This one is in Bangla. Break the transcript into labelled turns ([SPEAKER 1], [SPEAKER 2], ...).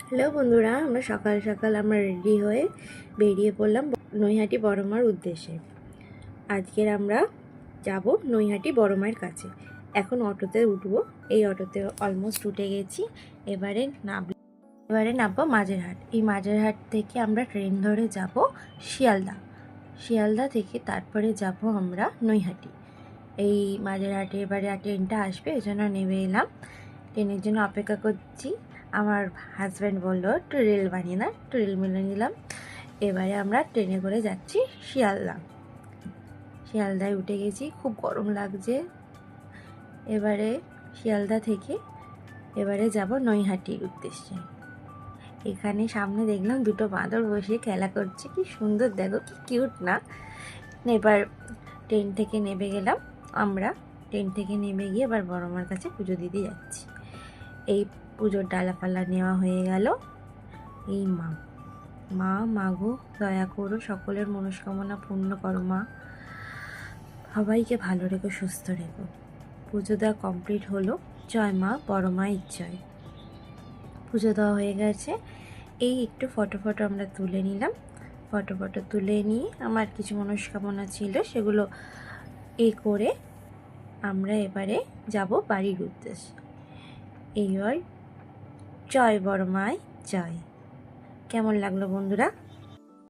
[SPEAKER 1] হ্যালো বন্ধুরা, আমরা সকাল সকাল আমরা রেডি হয়ে বেরিয়ে পড়লাম নৈহাটি বড় মার উদ্দেশ্যে। আজকের আমরা যাব নৈহাটি বড় মায়ের কাছে। এখন অটোতে উঠবো। এই অটোতে অলমোস্ট উঠে গেছি। এবারে নামবো মাঝেরহাট। এই মাঝেরহাট থেকে আমরা ট্রেন ধরে যাব শিয়ালদা। শিয়ালদা থেকে তারপরে যাব আমরা নৈহাটি। এই মাঝেরহাটে এবারে ট্রেনটা আসবে, এই জন্য নেমে এলাম। ট্রেনের জন্য অপেক্ষা করছি। আমার হাজব্যান্ড বললো একটু রেল বানিয়ে না, একটু রেল মেনে নিলাম। এবারে আমরা ট্রেনে করে যাচ্ছি শিয়ালদায় উঠে গেছি। খুব গরম লাগছে। এবারে শিয়ালদা থেকে এবারে যাব নৈহাটির উদ্দেশ্যে। এখানে সামনে দেখলাম দুটো বাঁদর বসে খেলা করছে, কি সুন্দর, দেখো কি কিউট না। এবার ট্রেন থেকে নেমে গেলাম আমরা। ট্রেন থেকে নেমে গিয়ে এবার বড় মার কাছে পুজো দিতে যাচ্ছি। এই পুজোর ডালাপালা নেওয়া হয়ে গেল। এই মা গো, দয়া করো, সকলের মনস্কামনা পূর্ণ করো মা, সবাইকে ভালো রেখো, সুস্থ রেখো। পুজো দেওয়া কমপ্লিট হলো। জয় মা, বড় মায়ের জয়। পুজো দেওয়া হয়ে গেছে। এই একটু ফটো আমরা তুলে নিলাম। ফটো তুলে নিয়ে আমার কিছু মনস্কামনা ছিল, সেগুলো করে আমরা এবারে যাব বাড়ির উদ্দেশ্যে। এইবার জয় বড় মায় জয়। কেমন লাগলো বন্ধুরা?